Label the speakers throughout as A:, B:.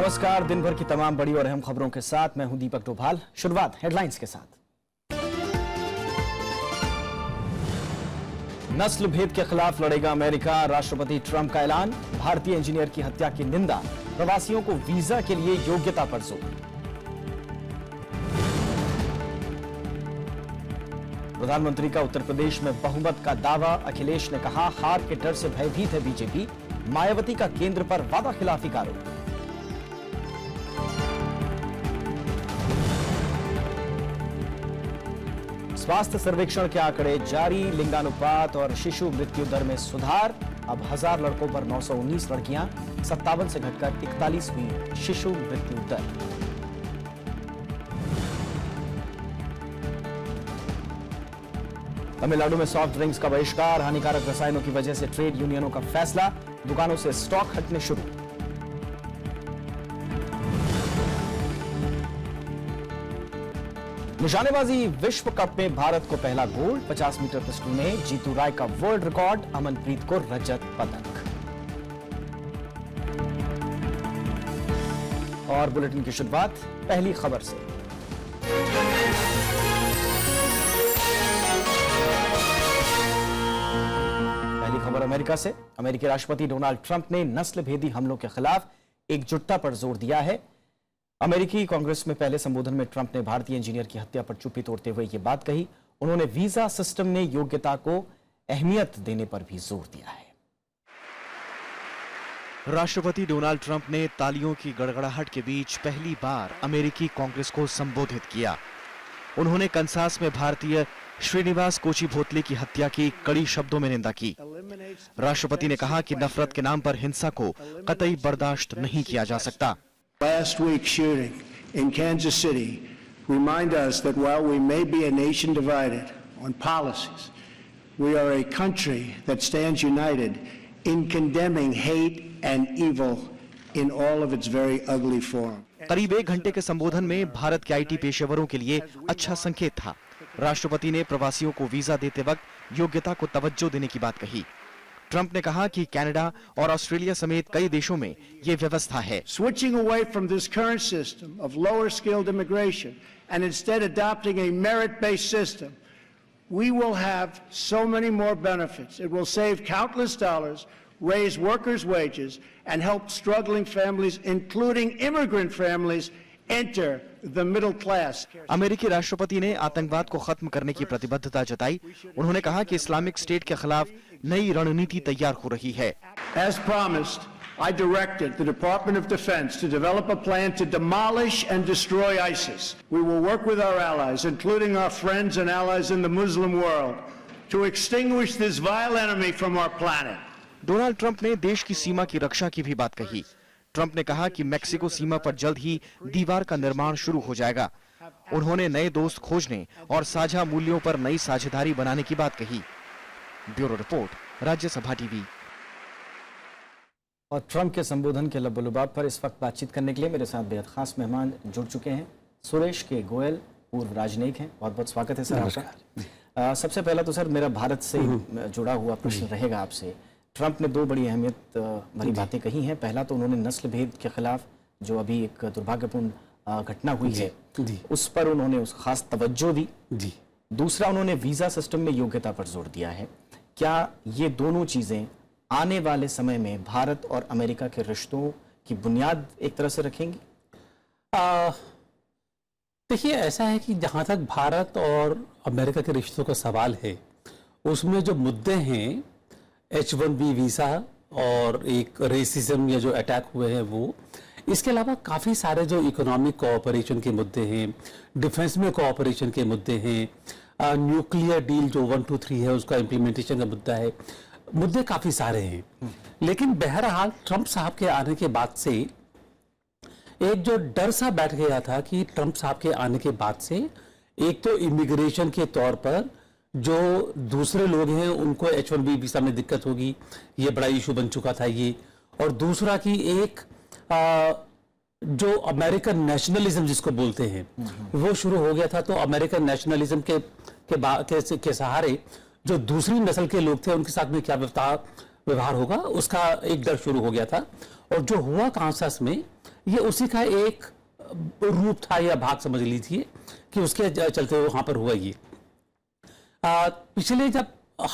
A: नमस्कार। दिन भर की तमाम बड़ी और अहम खबरों के साथ मैं हूं दीपक डोभाल। शुरुआत हेडलाइंस के साथ। नस्ल भेद के खिलाफ लड़ेगा अमेरिका, राष्ट्रपति ट्रंप का ऐलान। भारतीय इंजीनियर की हत्या की निंदा, प्रवासियों को वीजा के लिए योग्यता पर जोर। प्रधानमंत्री का उत्तर प्रदेश में बहुमत का दावा, अखिलेश ने कहा हार के डर से भयभीत है बीजेपी। मायावती का केंद्र पर वादा खिलाफी का आरोप। स्वास्थ्य सर्वेक्षण के आंकड़े जारी, लिंगानुपात और शिशु मृत्यु दर में सुधार। अब 1000 लड़कों पर 919 लड़कियां, 57 से घटकर 41 हुई शिशु मृत्यु दर। तमिलनाडु में सॉफ्ट ड्रिंक्स का बहिष्कार, हानिकारक रसायनों की वजह से ट्रेड यूनियनों का फैसला, दुकानों से स्टॉक हटने शुरू। निशानेबाजी विश्व कप में भारत को पहला गोल्ड, 50 मीटर पिस्टल में जीतू राय का वर्ल्ड रिकॉर्ड, अमनप्रीत को रजत पदक। और बुलेटिन की शुरुआत पहली खबर से। पहली खबर अमेरिका से। अमेरिकी राष्ट्रपति डोनाल्ड ट्रंप ने नस्ल भेदी हमलों के खिलाफ एकजुटता पर जोर दिया है। अमेरिकी कांग्रेस में पहले संबोधन में ट्रंप ने भारतीय इंजीनियर की हत्या पर चुप्पी तोड़ते हुए यह बात कही। उन्होंने वीजा सिस्टम में योग्यता को अहमियत देने पर भी जोर दिया है।
B: राष्ट्रपति डोनाल्ड ट्रंप ने तालियों की गड़गड़ाहट के बीच पहली बार अमेरिकी कांग्रेस को संबोधित किया। उन्होंने कंसास में भारतीय श्रीनिवास कोचीभोतले की हत्या की कड़ी शब्दों में निंदा की। राष्ट्रपति ने कहा कि नफरत के नाम पर हिंसा को कतई बर्दाश्त नहीं किया जा सकता।
C: Last week's shooting in Kansas City remind us that while we may be a nation divided on policies, we are a country that stands united in condemning hate and evil in all of its very ugly form.
B: करीब 1 घंटे के संबोधन में भारत के IT पेशेवरों के लिए अच्छा संकेत था। राष्ट्रपति ने प्रवासियों को वीजा देते वक्त योग्यता को तवज्जो देने की बात कही। ट्रंप ने कहा कि कनाडा और ऑस्ट्रेलिया समेत कई देशों में ये व्यवस्था है।
C: Switching away from this current system of lower skilled immigration and instead adopting a merit-based system, we will have so many more benefits. It will save countless dollars, raise workers' wages, and help struggling families, including immigrant families, enter the middle class.
B: अमेरिकी राष्ट्रपति ने आतंकवाद को खत्म करने की प्रतिबद्धता जताई। उन्होंने कहा कि इस्लामिक स्टेट के खिलाफ नई रणनीति तैयार हो रही है।
C: As promised, I directed the Department of Defense to develop a plan to demolish and destroy ISIS. We will work with our allies, including our friends and allies in the Muslim world, to extinguish this vile enemy from our planet.
B: Donald Trump ने देश की सीमा की रक्षा की भी बात कही। Trump ने कहा कि मेक्सिको सीमा पर जल्द ही दीवार का निर्माण शुरू हो जाएगा। उन्होंने नए दोस्त खोजने और साझा मूल्यों पर नई साझेदारी बनाने की बात कही। Bureau report, Rajya Sabha TV.
A: और ट्रंप के संबोधन के लबोलुबाब पर इस वक्त बातचीत करने के लिए मेरे साथ बेहद खास मेहमान जुड़ चुके हैं। सुरेश के गोयल पूर्व राजनयिक हैं, बहुत बहुत स्वागत है सर आपका। सबसे पहला तो सर मेरा भारत से जुड़ा हुआ प्रश्न रहेगा आपसे। ट्रंप ने 2 बड़ी अहमियत भरी बातें कही हैं। पहला तो उन्होंने नस्ल भेद के खिलाफ जो अभी एक दुर्भाग्यपूर्ण घटना हुई है उस पर उन्होंने उस खास तवज्जो दी। दूसरा, उन्होंने वीजा सिस्टम में योग्यता पर जोर दिया है। क्या ये दोनों चीजें आने वाले समय में भारत और अमेरिका के रिश्तों की बुनियाद एक तरह से रखेंगी?
D: देखिए, ऐसा है कि जहां तक भारत और अमेरिका के रिश्तों का सवाल है, उसमें जो मुद्दे हैं H1B वीजा और एक रेसिज्म या जो अटैक हुए हैं वो, इसके अलावा काफ़ी सारे जो इकोनॉमिक कोऑपरेशन के मुद्दे हैं, डिफेंस में कोऑपरेशन के मुद्दे हैं, न्यूक्लियर डील जो 123 है उसका इम्प्लीमेंटेशन का मुद्दा है, मुद्दे काफ़ी सारे हैं। लेकिन बहरहाल ट्रंप साहब के आने के बाद से एक जो डर सा बैठ गया था कि ट्रंप साहब के आने के बाद से एक तो इमिग्रेशन के तौर पर जो दूसरे लोग हैं उनको H1B वीजा में दिक्कत होगी, ये बड़ा इशू बन चुका था ये। और दूसरा कि एक जो अमेरिकन नेशनलिज्म जिसको बोलते हैं वो शुरू हो गया था। तो अमेरिकन नेशनलिज्म के सहारे जो दूसरी नस्ल के लोग थे उनके साथ में क्या व्यवहार होगा उसका एक डर शुरू हो गया था। और जो हुआ कांसास में ये उसी का एक रूप था या भाग समझ लीजिए कि उसके चलते हुए वहां पर हुआ ये। पिछले जब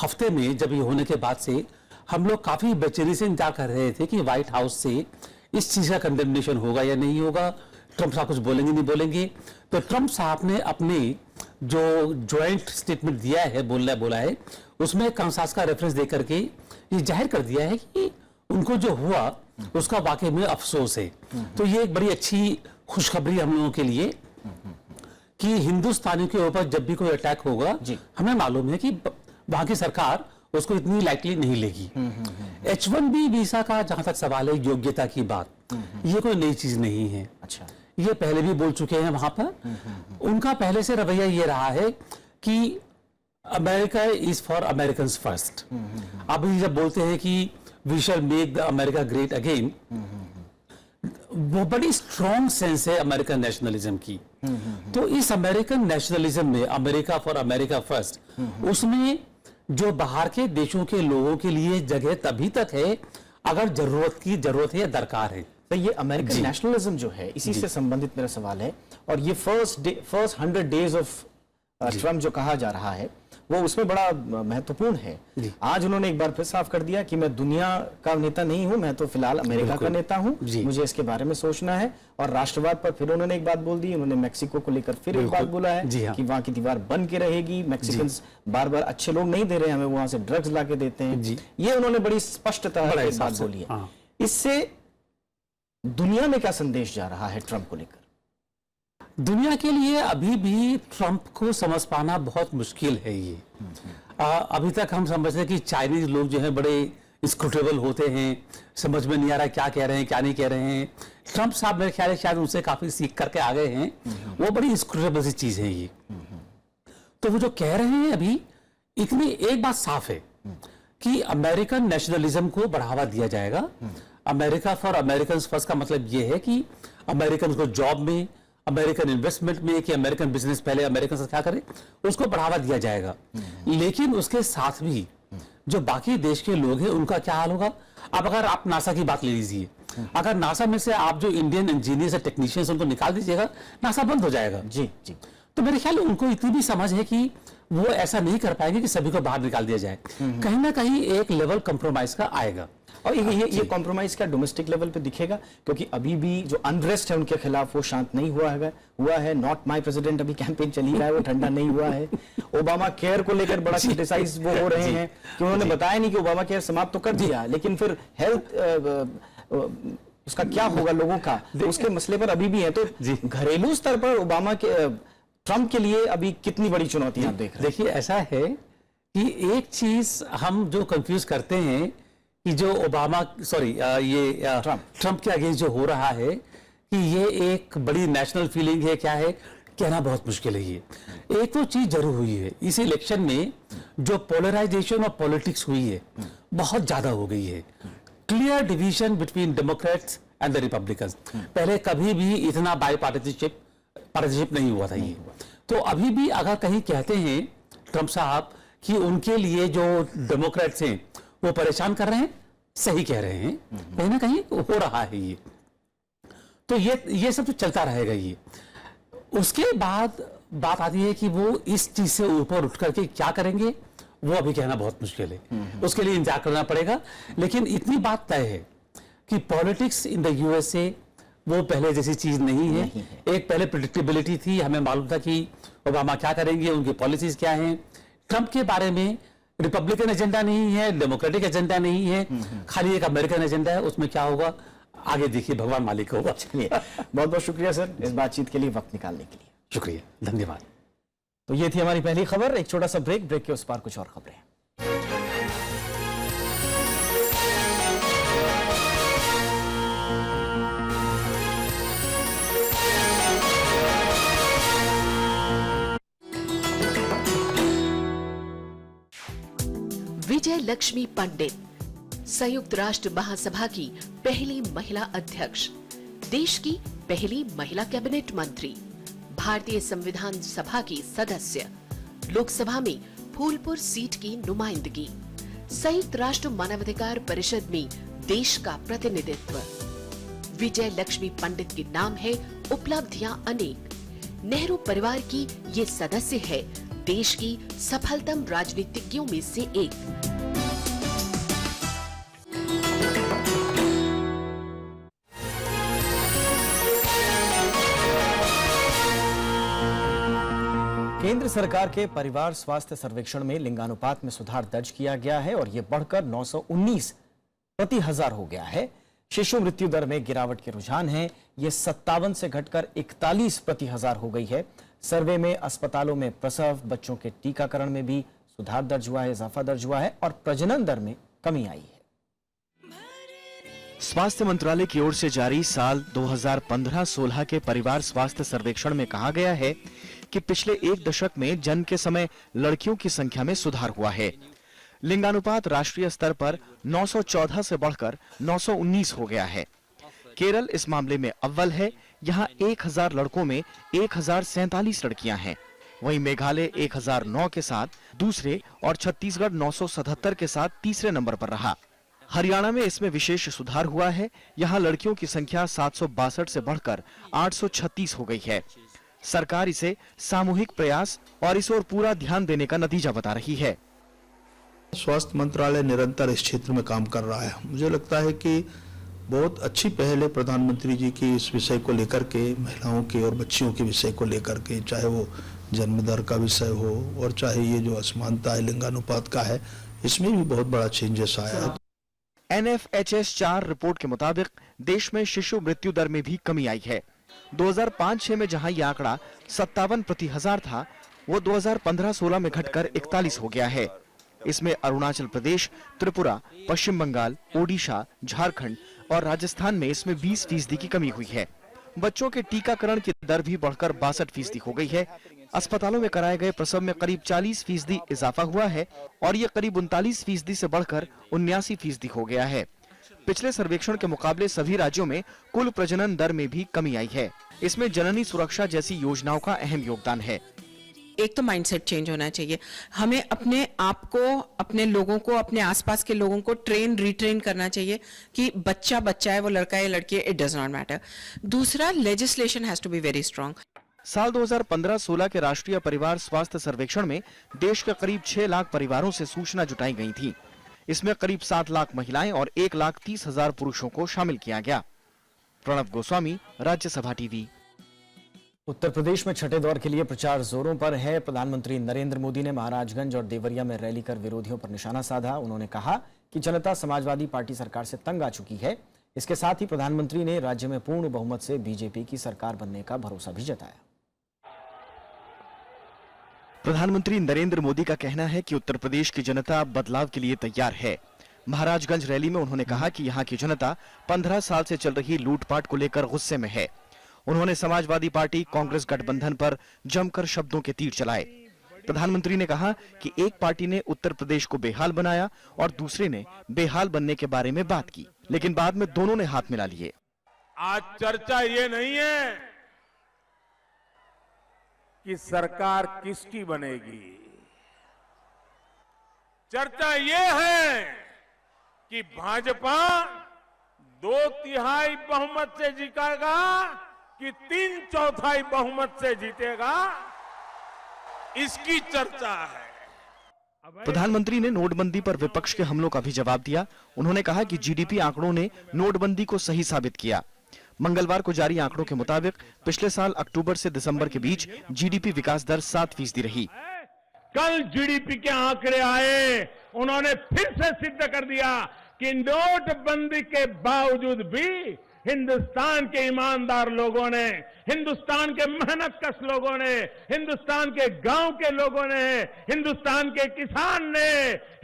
D: हफ्ते में जब ये होने के बाद से हम लोग काफी बेचैनी से इंतजार कर रहे थे कि व्हाइट हाउस से इस चीज का कंडेमनेशन होगा या नहीं होगा, ट्रंप साहब कुछ बोलेंगे नहीं बोलेंगे। तो ट्रंप साहब ने अपने जो ज्वाइंट स्टेटमेंट दिया है, बोला है, उसमें कंसास का रेफरेंस दे करके ये जाहिर कर दिया है कि उनको जो हुआ उसका वाकई में अफसोस है। तो ये एक बड़ी अच्छी खुशखबरी हम लोगों के लिए कि हिंदुस्तानियों के ऊपर जब भी कोई अटैक होगा, हमें मालूम है कि वहां की सरकार उसको इतनी लाइटली नहीं लेगी। H1B वीजा का जहां तक सवाल है, योग्यता की बात, ये कोई नई चीज नहीं है।
A: अच्छा,
D: ये पहले भी बोल चुके हैं वहां पर। उनका पहले से रवैया ये रहा है कि America is for American first. अभी जब बोलते हैं कि we shall make the America great again, वो बड़ी स्ट्रॉन्ग सेंस है अमेरिकन नेशनलिज्म की। तो इस अमेरिकन नेशनलिज्म में अमेरिका फॉर अमेरिका फर्स्ट, उसमें जो बाहर के देशों के लोगों के लिए जगह तभी तक है अगर जरूरत है या दरकार है।
A: तो ये अमेरिकन नेशनलिज्म जो है, इसी से संबंधित मेरा सवाल है। और ये फर्स्ट 100 डेज ऑफ ट्रम्प जो कहा जा रहा है, वो उसमें बड़ा महत्वपूर्ण है। आज उन्होंने एक बार फिर साफ कर दिया कि मैं दुनिया का नेता नहीं हूं, मैं तो फिलहाल अमेरिका का नेता हूं, मुझे इसके बारे में सोचना है। और राष्ट्रवाद पर फिर उन्होंने एक बात बोल दी। उन्होंने मैक्सिको को लेकर फिर एक बात बोला है कि वहां की दीवार बन के रहेगी। मैक्सिकन्स बार बार अच्छे लोग नहीं दे रहे, हमें वहां से ड्रग्स ला के देते हैं। ये उन्होंने बड़ी स्पष्टता से बात बोली है। इससे दुनिया में क्या संदेश जा रहा है ट्रंप को लेकर?
D: दुनिया के लिए अभी भी ट्रंप को समझ पाना बहुत मुश्किल है। ये अभी तक हम समझते हैं कि चाइनीज लोग जो हैं बड़े स्क्रूटेबल होते हैं, समझ में नहीं आ रहा क्या कह रहे हैं क्या नहीं कह रहे हैं। ट्रंप साहब मेरे ख्याल है शायद उनसे काफी सीख करके आ गए हैं। वो बड़ी स्क्रूटेबल सी चीज है ये। तो वो जो कह रहे हैं अभी, इतनी एक बात साफ है कि अमेरिकन नेशनलिज्म को बढ़ावा दिया जाएगा। अमेरिका फॉर अमेरिकन फर्स्ट का मतलब ये है कि अमेरिकन को जॉब में, अमेरिकन इन्वेस्टमेंट में, कि अमेरिकन बिजनेस पहले अमेरिकन से क्या करे, उसको बढ़ावा दिया जाएगा। लेकिन उसके साथ भी जो बाकी देश के लोग हैं उनका क्या हाल होगा? अब अगर आप नासा की बात ले लीजिए, अगर नासा में से आप जो इंडियन इंजीनियर्स और टेक्नीशियंस उनको निकाल दीजिएगा, नासा बंद हो जाएगा।
A: जी।
D: तो मेरे ख्याल उनको इतनी भी समझ है कि वो ऐसा नहीं कर पाएंगे कि सभी को बाहर निकाल दिया जाए। कहीं ना कहीं एक लेवल कंप्रोमाइज का आएगा।
A: और ये कॉम्प्रोमाइज क्या डोमेस्टिक लेवल पे दिखेगा? क्योंकि अभी भी जो अनरेस्ट है उनके खिलाफ, वो शांत नहीं हुआ है। नॉट माय प्रेसिडेंट अभी कैंपेन चली रहा है, वो ठंडा नहीं हुआ है। ओबामा केयर को लेकर बड़ा क्रिटिसाइज वो हो रहे हैं कि उन्होंने बताया नहीं कि ओबामा केयर समाप्त तो कर दिया, लेकिन फिर हेल्थ उसका क्या होगा लोगों का, उसके मसले पर अभी भी है। तो घरेलू स्तर पर ओबामा के ट्रंप के लिए अभी कितनी बड़ी चुनौती आप देख रहे हैं?
D: देखिए, ऐसा है कि एक चीज हम जो कंफ्यूज करते हैं कि जो ट्रंप के अगेंस्ट जो हो रहा है कि ये एक बड़ी नेशनल फीलिंग है, क्या है, कहना बहुत मुश्किल है। ये एक तो चीज जरूर हुई है, इस इलेक्शन में जो पोलराइजेशन ऑफ पॉलिटिक्स हुई है बहुत ज्यादा हो गई है। Clear division between Democrats and the Republicans. पहले कभी भी इतना पार्टिसिपेट नहीं हुआ था ये। तो अभी भी अगर कहीं कहते हैं ट्रंप साहब कि उनके लिए जो डेमोक्रेट्स हैं वो परेशान कर रहे हैं, सही कह रहे हैं, कहीं ना कहीं हो रहा है ये। तो ये सब तो चलता रहेगा ये। उसके बाद बात आती है कि वो इस चीज से ऊपर उठ करके क्या करेंगे, वो अभी कहना बहुत मुश्किल है। उसके लिए इंतजार करना पड़ेगा। लेकिन इतनी बात तय है कि पॉलिटिक्स इन द यूएसए वो पहले जैसी चीज नहीं है। एक पहले प्रेडिक्टेबिलिटी थी, हमें मालूम था कि ओबामा क्या करेंगे, उनकी पॉलिसीज क्या हैं। ट्रंप के बारे में रिपब्लिकन एजेंडा नहीं है, डेमोक्रेटिक एजेंडा नहीं है, खाली एक अमेरिकन एजेंडा है। उसमें क्या होगा आगे देखिए, भगवान मालिक होगा।
A: चलिए, बहुत बहुत शुक्रिया सर इस बातचीत के लिए, वक्त निकालने के लिए।
D: शुक्रिया, धन्यवाद।
A: तो ये थी हमारी पहली खबर। एक छोटा सा ब्रेक के उस पार कुछ और खबरें।
E: विजय लक्ष्मी पंडित, संयुक्त राष्ट्र महासभा की पहली महिला अध्यक्ष, देश की पहली महिला कैबिनेट मंत्री, भारतीय संविधान सभा की सदस्य, लोकसभा में फूलपुर सीट की विजय लक्ष्मी पंडित के नाम है उपलब्धियां अनेक। नेहरू परिवार की ये सदस्य है देश की सफलतम राजनीतिज्ञों में से एक।
A: केंद्र सरकार के परिवार स्वास्थ्य सर्वेक्षण में लिंगानुपात में सुधार दर्ज किया गया है और ये बढ़कर 919 प्रति हजार हो गया है। शिशु मृत्यु दर में गिरावट के रुझान है, ये 57 से घटकर 41 प्रति हजार हो गई है। सर्वे में अस्पतालों में प्रसव, बच्चों के टीकाकरण में भी सुधार दर्ज हुआ है, इजाफा दर्ज हुआ है और प्रजनन दर में कमी आई है।
B: स्वास्थ्य मंत्रालय की ओर से जारी साल 2015-16 के परिवार स्वास्थ्य सर्वेक्षण में कहा गया है कि पिछले एक दशक में जन्म के समय लड़कियों की संख्या में सुधार हुआ है। लिंगानुपात राष्ट्रीय स्तर पर 914 से बढ़कर 919 हो गया है। केरल इस मामले में अव्वल है, यहाँ 1000 लड़कों में 1047 लड़कियां हैं। वहीं मेघालय 1009 के साथ दूसरे और छत्तीसगढ़ 977 के साथ तीसरे नंबर पर रहा। हरियाणा में इसमें विशेष सुधार हुआ है, यहाँ लड़कियों की संख्या 762 से बढ़कर 836 हो गई है। सरकार इसे सामूहिक प्रयास और इस ओर पूरा ध्यान देने का नतीजा बता रही है।
F: स्वास्थ्य मंत्रालय निरंतर इस क्षेत्र में काम कर रहा है। मुझे लगता है कि बहुत अच्छी पहल है प्रधानमंत्री जी की इस विषय को लेकर के, महिलाओं के और बच्चियों के विषय को लेकर के, चाहे वो जन्म दर का विषय हो और चाहे ये जो असमानता है लिंगानुपात का है, इसमें भी बहुत बड़ा चेंजेस आया है।
B: NFHS 4 रिपोर्ट के मुताबिक देश में शिशु मृत्यु दर में भी कमी आई है। 2005-6 में जहां यह आंकड़ा 57 प्रति हजार था, वो 2015-16 में घटकर 41 हो गया है। इसमें अरुणाचल प्रदेश, त्रिपुरा, पश्चिम बंगाल, ओडिशा, झारखंड और राजस्थान में इसमें 20% की कमी हुई है। बच्चों के टीकाकरण की दर भी बढ़कर 62% हो गई है। अस्पतालों में कराए गए प्रसव में करीब 40% इजाफा हुआ है और ये करीब 39% से बढ़कर 79% हो गया है। पिछले सर्वेक्षण के मुकाबले सभी राज्यों में कुल प्रजनन दर में भी कमी आई है। इसमें जननी सुरक्षा जैसी योजनाओं का अहम योगदान है।
G: एक तो माइंडसेट चेंज होना चाहिए। हमें अपने आप को, अपने लोगों को, अपने आसपास के लोगों को रिट्रेन करना चाहिए कि बच्चा बच्चा है, वो लड़का है लड़की है, इट डज नॉट मैटर। दूसरा, legislation has to be very strong.
B: साल 2015-16 के राष्ट्रीय परिवार स्वास्थ्य सर्वेक्षण में देश के करीब 6 लाख परिवारों से सूचना जुटाई गई थी। इसमें करीब 7 लाख महिलाएं और 1,30,000 पुरुषों को शामिल किया गया। प्रणव गोस्वामी, राज्यसभा टीवी।
A: उत्तर प्रदेश में छठे दौर के लिए प्रचार जोरों पर है। प्रधानमंत्री नरेंद्र मोदी ने महाराजगंज और देवरिया में रैली कर विरोधियों पर निशाना साधा। उन्होंने कहा कि जनता समाजवादी पार्टी सरकार से तंग आ चुकी है। इसके साथ ही प्रधानमंत्री ने राज्य में पूर्ण बहुमत से बीजेपी की सरकार बनने का भरोसा भी जताया।
B: प्रधानमंत्री नरेंद्र मोदी का कहना है कि उत्तर प्रदेश की जनता बदलाव के लिए तैयार है। महाराजगंज रैली में उन्होंने कहा कि यहाँ की जनता 15 साल से चल रही लूटपाट को लेकर गुस्से में है। उन्होंने समाजवादी पार्टी कांग्रेस गठबंधन पर जमकर शब्दों के तीर चलाए। प्रधानमंत्री ने कहा कि एक पार्टी ने उत्तर प्रदेश को बेहाल बनाया और दूसरे ने बेहाल बनने के बारे में बात की, लेकिन बाद में दोनों ने हाथ मिला लिए।
H: आज चर्चा ये नहीं है कि सरकार किसकी बनेगी, चर्चा ये है कि भाजपा 2/3 बहुमत से जीतेगा कि 3/4 बहुमत से जीतेगा, इसकी चर्चा है।
B: प्रधानमंत्री ने नोटबंदी पर विपक्ष के हमलों का भी जवाब दिया। उन्होंने कहा कि जीडीपी आंकड़ों ने नोटबंदी को सही साबित किया। मंगलवार को जारी आंकड़ों के मुताबिक पिछले साल अक्टूबर से दिसंबर के बीच जीडीपी विकास दर 7% रही।
H: कल जीडीपी के आंकड़े आए, उन्होंने फिर से सिद्ध कर दिया कि नोटबंदी के बावजूद भी हिंदुस्तान के ईमानदार लोगों ने, हिंदुस्तान के मेहनतकश लोगों ने, हिंदुस्तान के गांव के लोगों ने, हिंदुस्तान के किसान ने,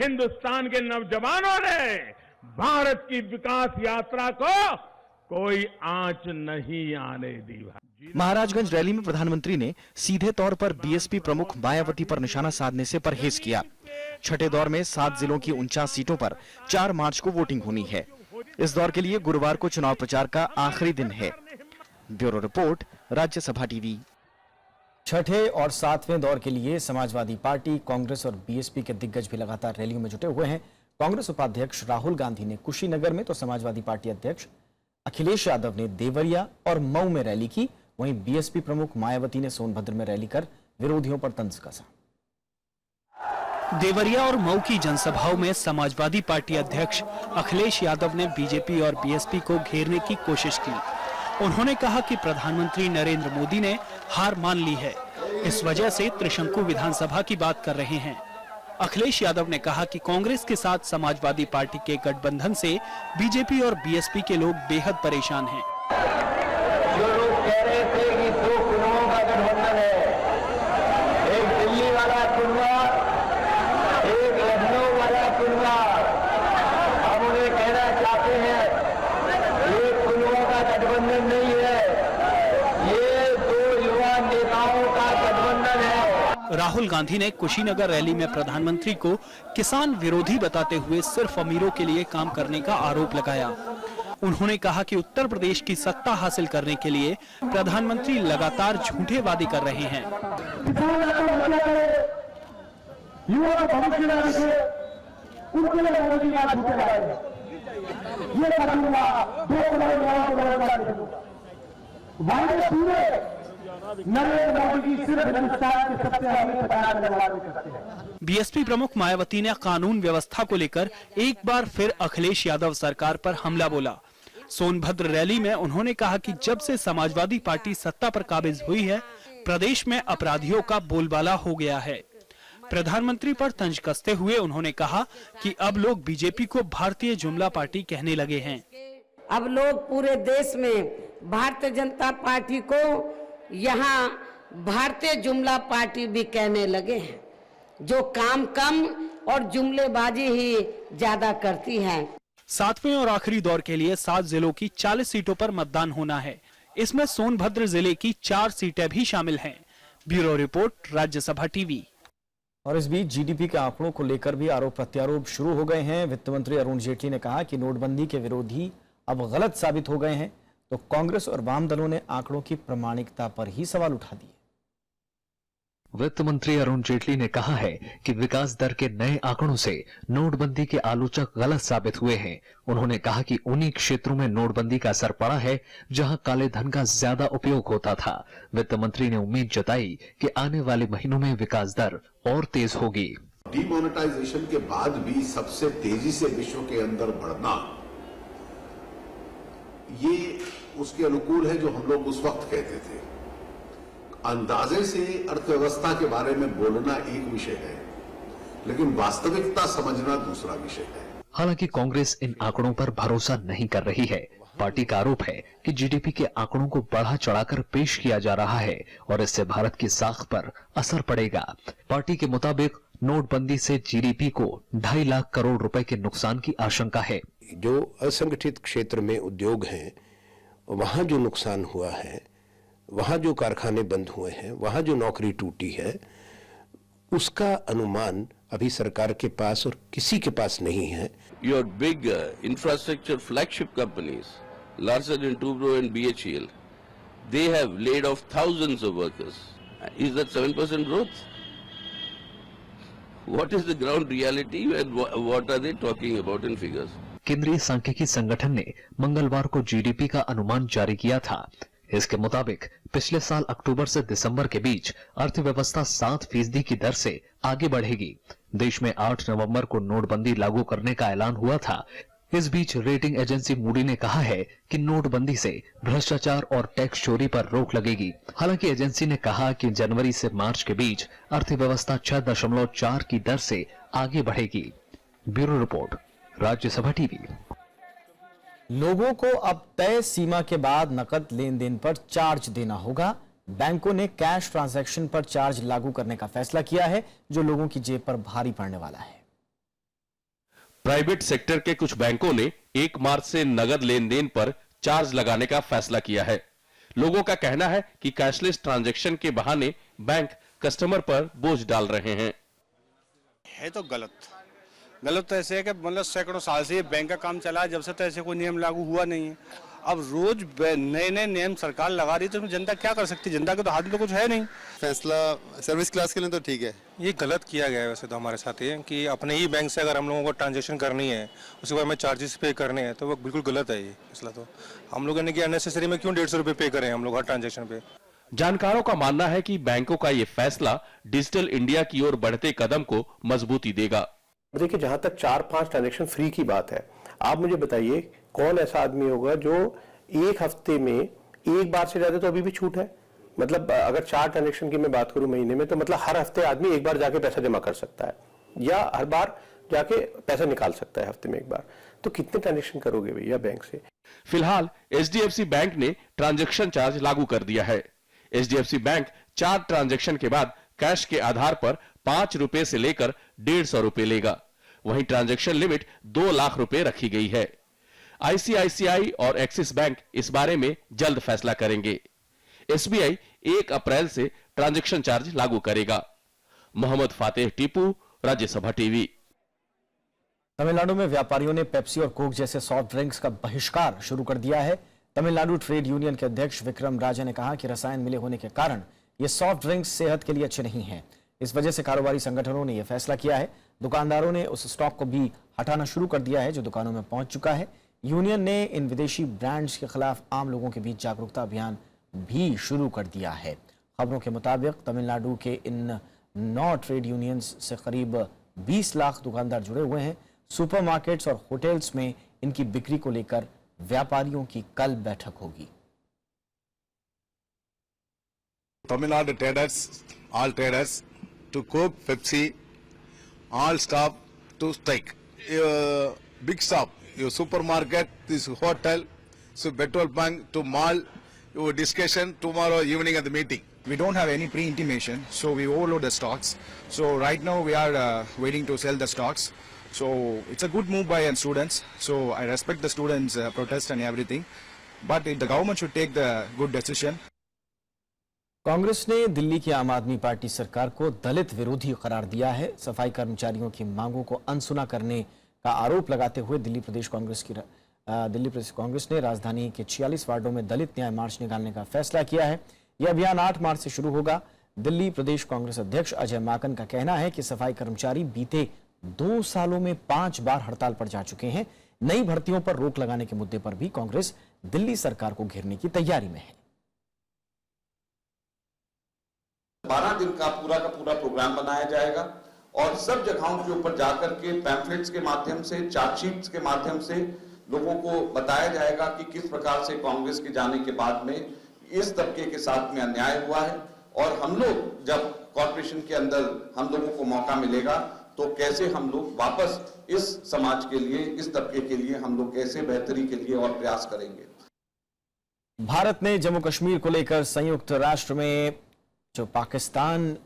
H: हिंदुस्तान के नौजवानों ने भारत की विकास यात्रा को कोई आंच नहीं आने दी।
B: महाराजगंज रैली में प्रधानमंत्री ने सीधे तौर पर बीएसपी प्रमुख मायावती पर निशाना साधने से परहेज किया। छठे दौर में 7 जिलों की 49 सीटों पर 4 मार्च को वोटिंग होनी है। इस दौर के लिए गुरुवार को चुनाव प्रचार का आखिरी दिन है। Bureau report, Rajya Sabha TV.
A: छठे और 7वें दौर के लिए समाजवादी पार्टी, कांग्रेस और बीएसपी के दिग्गज भी लगातार रैलियों में जुटे हुए हैं। कांग्रेस उपाध्यक्ष राहुल गांधी ने कुशीनगर में तो समाजवादी पार्टी अध्यक्ष अखिलेश यादव ने देवरिया और मऊ में रैली की, वहीं बीएसपी प्रमुख मायावती ने सोनभद्र में रैली कर विरोधियों पर तंज कसा।
I: देवरिया और मऊ की जनसभाओं में समाजवादी पार्टी अध्यक्ष अखिलेश यादव ने बीजेपी और बीएसपी को घेरने की कोशिश की। उन्होंने कहा कि प्रधानमंत्री नरेंद्र मोदी ने हार मान ली है, इस वजह से त्रिशंकु विधानसभा की बात कर रहे हैं। अखिलेश यादव ने कहा कि कांग्रेस के साथ समाजवादी पार्टी के गठबंधन से बीजेपी और बीएसपी के लोग बेहद परेशान हैं।
J: जो लोग कह रहे थे कि दो कुनों का गठबंधन है, एक दिल्ली वाला कुनवा, एक लखनऊ वाला कुनवा, हम उन्हें कहना चाहते हैं ये कुनवा का गठबंधन नहीं है, ये दो युवा नेताओं का गठबंधन है।
I: राहुल गांधी ने कुशीनगर रैली में प्रधानमंत्री को किसान विरोधी बताते हुए सिर्फ अमीरों के लिए काम करने का आरोप लगाया। उन्होंने कहा कि उत्तर प्रदेश की सत्ता हासिल करने के लिए प्रधानमंत्री लगातार झूठे वादे कर रहे हैं। बीएसपी प्रमुख मायावती ने कानून व्यवस्था को लेकर एक बार फिर अखिलेश यादव सरकार पर हमला बोला। सोनभद्र रैली में उन्होंने कहा कि जब से समाजवादी पार्टी सत्ता पर काबिज हुई है, प्रदेश में अपराधियों का बोलबाला हो गया है। प्रधानमंत्री पर तंज कसते हुए उन्होंने कहा कि अब लोग बीजेपी को भारतीय जुमला पार्टी कहने लगे हैं।
K: अब लोग पूरे देश में भारतीय जनता पार्टी को यहाँ भारतीय जुमला पार्टी भी कहने लगे हैं, जो काम कम और जुमलेबाजी ही ज्यादा करती है।
I: 7वें और आखिरी दौर के लिए 7 जिलों की 40 सीटों पर मतदान होना है। इसमें सोनभद्र जिले की 4 सीटें भी शामिल हैं। Bureau report, Rajya Sabha TV.
A: और इस बीच जीडीपी के आंकड़ों को लेकर भी आरोप प्रत्यारोप शुरू हो गए हैं। वित्त मंत्री अरुण जेटली ने कहा कि नोटबंदी के विरोधी अब गलत साबित हो गए हैं, तो कांग्रेस और वाम दलों ने आंकड़ों की प्रामाणिकता पर ही सवाल उठा दिए।
L: वित्त मंत्री अरुण जेटली ने कहा है कि विकास दर के नए आंकड़ों से नोटबंदी के आलोचक गलत साबित हुए हैं। उन्होंने कहा कि उन्हीं क्षेत्रों में नोटबंदी का असर पड़ा है जहां काले धन का ज्यादा उपयोग होता था। वित्त मंत्री ने उम्मीद जताई कि आने वाले महीनों में विकास दर और तेज होगी।
M: डीमोनेटाइजेशन के बाद भी सबसे तेजी से विश्व के अंदर बढ़ना, ये उसके अनुकूल है जो हम लोग उस वक्त कहते थे। अंदाजे से अर्थव्यवस्था के बारे में बोलना एक विषय है, लेकिन वास्तविकता समझना दूसरा विषय है।
L: हालांकि कांग्रेस इन आंकड़ों पर भरोसा नहीं कर रही है। पार्टी का आरोप है कि जीडीपी के आंकड़ों को बढ़ा चढ़ाकर पेश किया जा रहा है और इससे भारत की साख पर असर पड़ेगा। पार्टी के मुताबिक नोटबंदी से जीडीपी को 2.5 लाख करोड़ रुपए के नुकसान की आशंका है।
N: जो असंगठित क्षेत्र में उद्योग हैं, वहां जो नुकसान हुआ है, वहां जो कारखाने बंद हुए हैं, वहां जो नौकरी टूटी है, उसका अनुमान अभी सरकार के पास और किसी के पास नहीं है।
O: Your big infrastructure flagship companies, Larsen & Toubro and BHEL, they have laid off thousands of workers. Is that 7% growth? What is the ground reality and what are they talking about in figures?
L: केंद्रीय सांख्यिकी संगठन ने मंगलवार को GDP का अनुमान जारी किया था। इसके मुताबिक पिछले साल अक्टूबर से दिसंबर के बीच अर्थव्यवस्था 7% की दर से आगे बढ़ेगी। देश में 8 नवंबर को नोटबंदी लागू करने का ऐलान हुआ था। इस बीच रेटिंग एजेंसी मूडी ने कहा है कि नोटबंदी से भ्रष्टाचार और टैक्स चोरी पर रोक लगेगी। हालांकि एजेंसी ने कहा कि जनवरी से मार्च के बीच अर्थव्यवस्था 6.4 की दर से आगे बढ़ेगी। Bureau report, Rajya Sabha TV.
A: लोगों को अब तय सीमा के बाद नकद लेन देन पर चार्ज देना होगा। बैंकों ने कैश ट्रांजैक्शन पर चार्ज लागू करने का फैसला किया है, जो लोगों की जेब पर भारी पड़ने वाला है।
P: प्राइवेट सेक्टर के कुछ बैंकों ने 1 मार्च से नगद लेन देन पर चार्ज लगाने का फैसला किया है। लोगों का कहना है कि कैशलेस ट्रांजैक्शन के बहाने बैंक कस्टमर पर बोझ डाल रहे हैं।
Q: है तो गलत तो ऐसे है कि मतलब सैकड़ों साल से ये बैंक का काम चला है, जब से तो ऐसे कोई नियम लागू हुआ नहीं है। अब रोज नए नए नियम सरकार लगा रही है, तो उसमें जनता क्या कर सकती है? जनता के तो हाथ में तो कुछ है नहीं।
R: फैसला सर्विस क्लास के लिए तो ठीक है।
S: ये गलत किया गया है वैसे तो हमारे साथ ये, कि अपने ही बैंक से अगर हम लोगों को ट्रांजेक्शन करनी है, उसके बाद में चार्जेस पे करने हैं, तो वो बिल्कुल गलत है ये फैसला। तो हम लोगों ने कि अननेसेसरी में क्यों 150 रुपये पे करें हम लोग हर ट्रांजेक्शन पे।
P: जानकारों का मानना है कि बैंकों का ये फैसला डिजिटल इंडिया की ओर बढ़ते कदम को मजबूती देगा।
N: देखिए, जहां तक 4-5 ट्रांजैक्शन फ्री की बात है, आप मुझे बताइए कौन ऐसा आदमी होगा जो एक हफ्ते में एक बार से ज्यादा, तो अभी भी छूट है। मतलब अगर 4 ट्रांजैक्शन की मैं बात करूं महीने में, तो मतलब हर हफ्ते आदमी एक बार जाके पैसा जमा कर सकता है या हर बार जाके पैसा निकाल सकता है हफ्ते में एक बार। तो कितने ट्रांजैक्शन करोगे भैया बैंक से?
P: फिलहाल एचडीएफसी बैंक ने ट्रांजैक्शन चार्ज लागू कर दिया है। एचडीएफसी बैंक 4 ट्रांजैक्शन के बाद कैश के आधार पर 5 रुपए से लेकर 150 रुपए लेगा। वहीं ट्रांजैक्शन लिमिट 2 लाख रुपए रखी गई है। आईसीआईसीआई और एक्सिस बैंक इस बारे में जल्द फैसला करेंगे। एसबीआई 1 अप्रैल से ट्रांजैक्शन चार्ज लागू करेगा। मोहम्मद फातेह टीपू, राज्यसभा टीवी।
A: तमिलनाडु में व्यापारियों ने पेप्सी और कोक जैसे सॉफ्ट ड्रिंक्स का बहिष्कार शुरू कर दिया है। तमिलनाडु ट्रेड यूनियन के अध्यक्ष विक्रम राजा ने कहा कि रसायन मिले होने के कारण ये सॉफ्ट ड्रिंक्स सेहत के लिए अच्छे नहीं हैं। इस वजह से कारोबारी संगठनों ने यह फैसला किया है। दुकानदारों ने उस स्टॉक को भी हटाना शुरू कर दिया है जो दुकानों में पहुंच चुका है। यूनियन ने इन विदेशी ब्रांड्स के खिलाफ आम लोगों के बीच जागरूकता अभियान भी शुरू कर दिया है। खबरों के मुताबिक तमिलनाडु के इन 9 ट्रेड यूनियंस से करीब 20 लाख दुकानदार जुड़े हुए हैं। सुपरमार्केट्स और होटल्स में इनकी बिक्री को लेकर व्यापारियों की कल बैठक होगी।
T: Tamil Nadu traders, all traders, to Coke, Pepsi, all stop to strike. Your big shop, your supermarket, this hotel, so petrol bank to mall, your discussion tomorrow evening at the meeting.
U: We don't have any pre-intimation, so we overload the stocks. So right now we are waiting to sell the stocks. So it's a good move by students. So I respect the students' protest and everything, but the government should take the good decision.
A: Congress ने दिल्ली की आम आदमी party सरकार को दलित विरोधी करार दिया है। सफाई कर्मचारियों की मांगों को अनसुना करने का आरोप लगाते हुए दिल्ली प्रदेश कांग्रेस ने राजधानी के 46 वार्डों में दलित न्याय मार्च निकालने का फैसला किया है। यह अभियान 8 मार्च से शुरू होगा। दिल्ली प्रदेश कांग्रेस अध्यक्ष अजय माकन का कहना है कि सफाई कर्मचारी बीते 2 सालों में 5 बार हड़ताल पर जा चुके हैं। नई भर्तियों पर रोक लगाने के मुद्दे पर भी कांग्रेस दिल्ली सरकार को घेरने की तैयारी में है।
V: 12 दिन का पूरा प्रोग्राम बनाया जाएगा और सब जगहों के ऊपर जाकर के पैम्फलेट्स के माध्यम से, चार्जशीट्स के माध्यम से लोगों को बताया जाएगा कि किस प्रकार से कांग्रेस के जाने के बाद में इस तबके के साथ में अन्याय हुआ है और हम लोग जब कॉर्पोरेशन के अंदर हम लोगों को मौका मिलेगा तो कैसे हम लोग वापस इस समाज के लिए, इस तबके के लिए हम लोग कैसे बेहतरी के लिए और प्रयास करेंगे।
A: भारत ने जम्मू कश्मीर को लेकर संयुक्त राष्ट्र में जो पाकिस्तान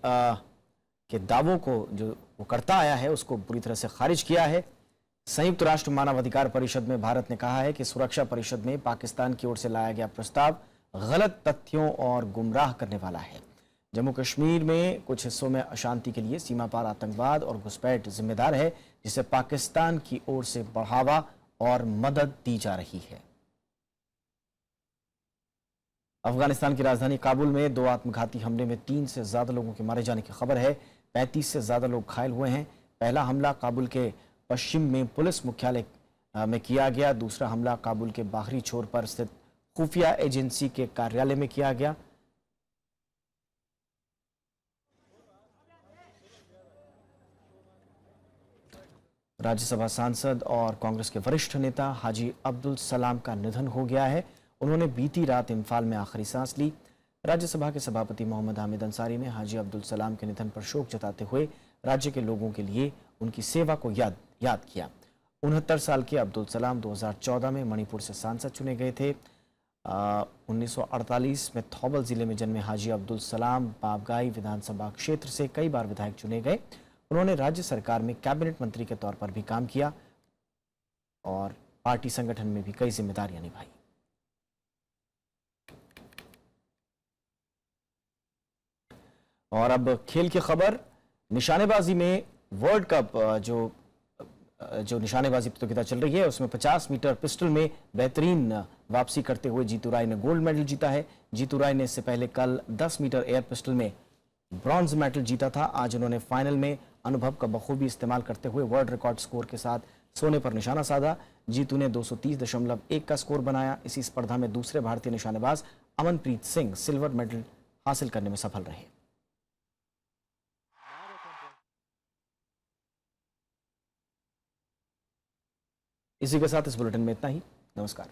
A: के दावों को जो वो करता आया है उसको बुरी तरह से खारिज किया है। संयुक्त राष्ट्र मानवाधिकार परिषद में भारत ने कहा है कि सुरक्षा परिषद में पाकिस्तान की ओर से लाया गया प्रस्ताव गलत तथ्यों और गुमराह करने वाला है। जम्मू कश्मीर में कुछ हिस्सों में अशांति के लिए सीमा पार आतंकवाद और घुसपैठ जिम्मेदार है, जिसे पाकिस्तान की ओर से बढ़ावा और मदद दी जा रही है। अफगानिस्तान की राजधानी काबुल में 2 आत्मघाती हमले में 3 से ज्यादा लोगों के मारे जाने की खबर है। 35 से ज्यादा लोग घायल हुए हैं। पहला हमला काबुल के पश्चिम में पुलिस मुख्यालय में किया गया। दूसरा हमला काबुल के बाहरी छोर पर स्थित खुफिया एजेंसी के कार्यालय में किया गया। राज्यसभा सांसद और कांग्रेस के वरिष्ठ नेता हाजी अब्दुल सलाम का निधन हो गया है। उन्होंने बीती रात इम्फाल में आखिरी सांस ली। राज्यसभा के सभापति मोहम्मद हामिद अंसारी ने हाजी अब्दुल सलाम के निधन पर शोक जताते हुए राज्य के लोगों के लिए उनकी सेवा को याद किया। 69 साल के अब्दुल सलाम 2014 में मणिपुर से सांसद चुने गए थे। 1948 में थौबल जिले में जन्मे हाजी अब्दुल सलाम बाबगाई विधानसभा क्षेत्र से कई बार विधायक चुने गए। उन्होंने राज्य सरकार में कैबिनेट मंत्री के तौर पर भी काम किया और पार्टी संगठन में भी कई जिम्मेदारियां निभाई। और अब खेल की खबर। निशानेबाजी में वर्ल्ड कप जो जो निशानेबाजी प्रतियोगिता चल रही है उसमें 50 मीटर पिस्टल में बेहतरीन वापसी करते हुए जीतू राय ने गोल्ड मेडल जीता है। जीतू राय ने इससे पहले कल 10 मीटर एयर पिस्टल में ब्रॉन्ज मेडल जीता था। आज उन्होंने फाइनल में अनुभव का बखूबी इस्तेमाल करते हुए वर्ल्ड रिकॉर्ड स्कोर के साथ सोने पर निशाना साधा। जीतू ने 230.1 का स्कोर बनाया। इसी स्पर्धा में दूसरे भारतीय निशानेबाज अमनप्रीत सिंह सिल्वर मेडल हासिल करने में सफल रहे। इसी के साथ इस बुलेटिन में इतना ही। नमस्कार।